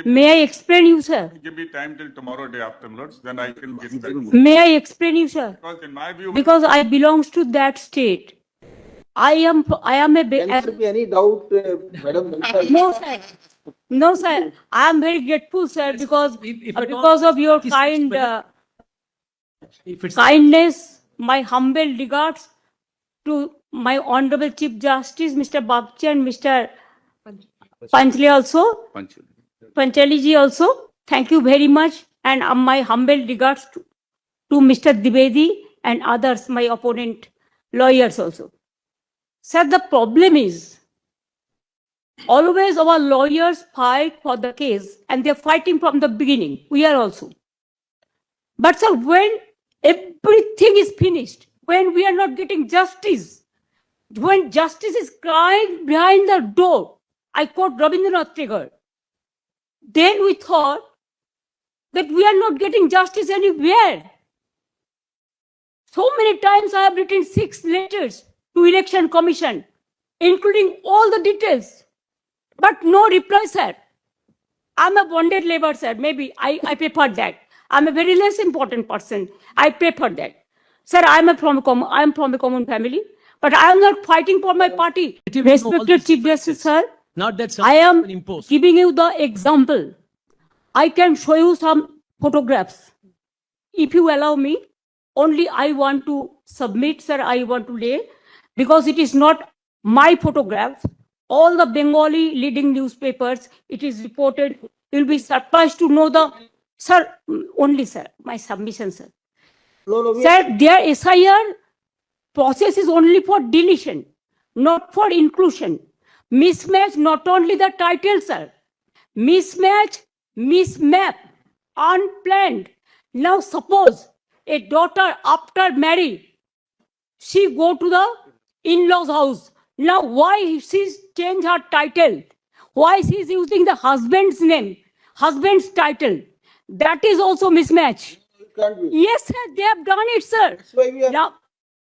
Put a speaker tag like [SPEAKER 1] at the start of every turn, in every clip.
[SPEAKER 1] May I explain you, sir?
[SPEAKER 2] Give me time till tomorrow day afterwards, then I can get back.
[SPEAKER 1] May I explain you, sir?
[SPEAKER 2] Because in my view,
[SPEAKER 1] Because I belongs to that state. I am a
[SPEAKER 3] Can there be any doubt, Madam?
[SPEAKER 1] no, sir. No, sir. I am very grateful, sir, because
[SPEAKER 4] If at all
[SPEAKER 1] because of your
[SPEAKER 4] it is
[SPEAKER 1] kind
[SPEAKER 4] suspended, if it's
[SPEAKER 1] kindness. My humble regards to my Honorable Chief Justice, Mr. Bagchi and Mr. Panchali also. Panchali ji also. Thank you very much. And my humble regards to Mr. Dwivedi and others, my opponent lawyers also. Sir, the problem is always our lawyers fight for the case and they're fighting from the beginning. We are also. But sir, when everything is finished, when we are not getting justice, when justice is crying behind the door, I quote Rabindranath Tagore, then we thought that we are not getting justice anywhere. So many times I have written 6 letters to Election Commission, including all the details, but no reply, sir. I'm a bonded labor, sir. Maybe I prefer that. I'm a very less important person. I prefer that. Sir, I'm from a common family, but I am not fighting for my party.
[SPEAKER 4] Let him know all
[SPEAKER 1] Respected
[SPEAKER 4] these
[SPEAKER 1] Chief Justice, sir,
[SPEAKER 4] not that
[SPEAKER 1] I
[SPEAKER 4] something
[SPEAKER 1] am
[SPEAKER 4] been imposed.
[SPEAKER 1] giving you the example. I can show you some photographs. If you allow me, only I want to submit, sir, I want to lay, because it is not my photograph. All the Bengali leading newspapers, it is reported. You'll be surprised to know the, sir, only, sir, my submission, sir.
[SPEAKER 3] No,
[SPEAKER 1] Sir, their SIR process is only for deletion, not for inclusion. Mismatch, not only the title, sir. Mismatch, mismap, unplanned. Now suppose a daughter after marriage, she go to the in-laws house. Now why she's changed her title? Why she's using the husband's name, husband's title? That is also mismatch.
[SPEAKER 3] it can't be.
[SPEAKER 1] Yes, sir, they have done it, sir.
[SPEAKER 3] That's why we are.
[SPEAKER 1] Now,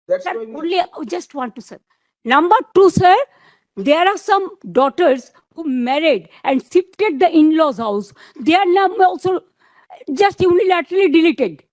[SPEAKER 3] That's
[SPEAKER 1] sir,
[SPEAKER 3] why we.
[SPEAKER 1] only just want to, sir. Number 2, sir, there are some daughters who married and shifted the in-laws house. Their number also just unilaterally deleted.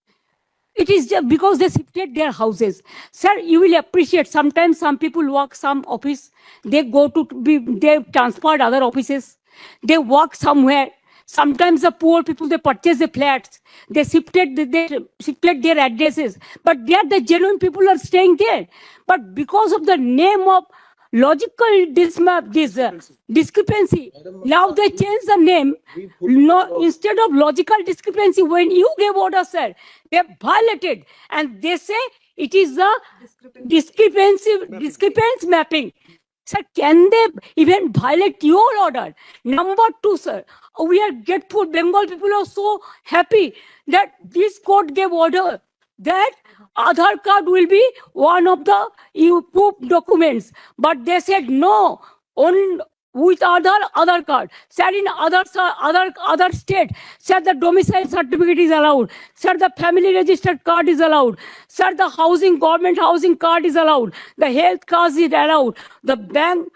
[SPEAKER 1] It is just because they shifted their houses. Sir, you will appreciate sometimes some people work some office, they go to be, they transferred other offices, they work somewhere. Sometimes the poor people, they purchase the flats, they shifted their addresses, but they are the genuine people are staying there. But because of the name of logical discrepancy, now they change the name. No, instead of logical discrepancy, when you gave order, sir, they violated, and they say it is the discrepancy mapping. Sir, can they even violate your order? Number 2, sir, we are grateful. Bengal people are so happy that this court gave order that Aadhaar card will be one of the proof documents. But they said no, on with Aadhaar card. Sir, in other state, sir, the domicile certificate is allowed. Sir, the family registered card is allowed. Sir, the government housing card is allowed. The health card is allowed. The bank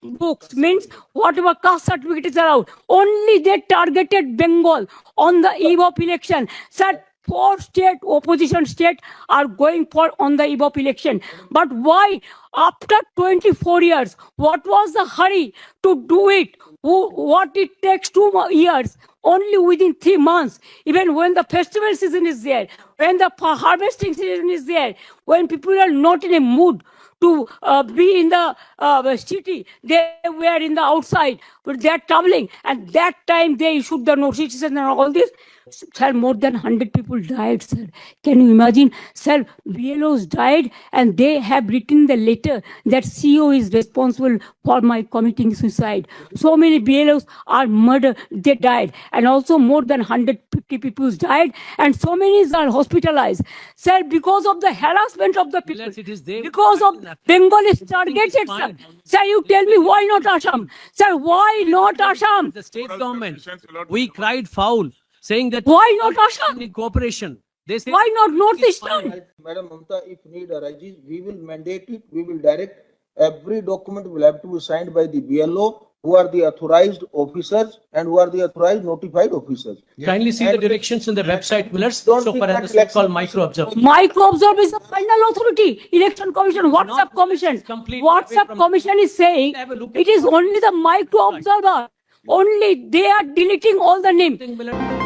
[SPEAKER 1] books means whatever caste certificate is allowed. Only they targeted Bengal on the eve of election. Sir, 4 state opposition state are going for on the eve of election. But why after 24 years, what was the hurry to do it? What it takes 2 years, only within 3 months, even when the festival season is there, when the harvesting season is there, when people are not in a mood to be in the city, they were in the outside, but they are traveling, and that time they issued the notices and all this. Sir, more than 100 people died, sir. Can you imagine? Sir, BLOs died, and they have written the letter that CEO is responsible for my committing suicide. So many BLOs are murdered, they died, and also more than 150 people died, and so many are hospitalized. Sir, because of the harassment of the people,
[SPEAKER 4] Unless it is there,
[SPEAKER 1] because of Bengal is targeted, sir.
[SPEAKER 4] fine.
[SPEAKER 1] Sir, you tell me why not Assam? Sir, why not Assam?
[SPEAKER 4] The state government, we cried foul, saying that
[SPEAKER 1] Why not Assam?
[SPEAKER 4] in cooperation. They say
[SPEAKER 1] Why not Northeastern?
[SPEAKER 3] Right, Madam Mamta, if need arises, we will mandate it, we will direct every document will have to be signed by the BLO who are the authorized officers and who are the authorized notified officers.
[SPEAKER 4] Kindly see the
[SPEAKER 3] And-
[SPEAKER 4] directions in the website, Millers,
[SPEAKER 3] Don't
[SPEAKER 4] so
[SPEAKER 3] think
[SPEAKER 4] far
[SPEAKER 3] that
[SPEAKER 4] as the so-called
[SPEAKER 3] election-
[SPEAKER 4] micro observer.
[SPEAKER 1] Micro-observer is the final authority. Election Commission, WhatsApp
[SPEAKER 4] Not-
[SPEAKER 1] Commission.
[SPEAKER 4] it's completely away
[SPEAKER 1] WhatsApp
[SPEAKER 4] from-
[SPEAKER 1] Commission is saying
[SPEAKER 4] Have a look at-
[SPEAKER 1] it is only the micro-observer. Only they are deleting all the names.
[SPEAKER 4] Millers.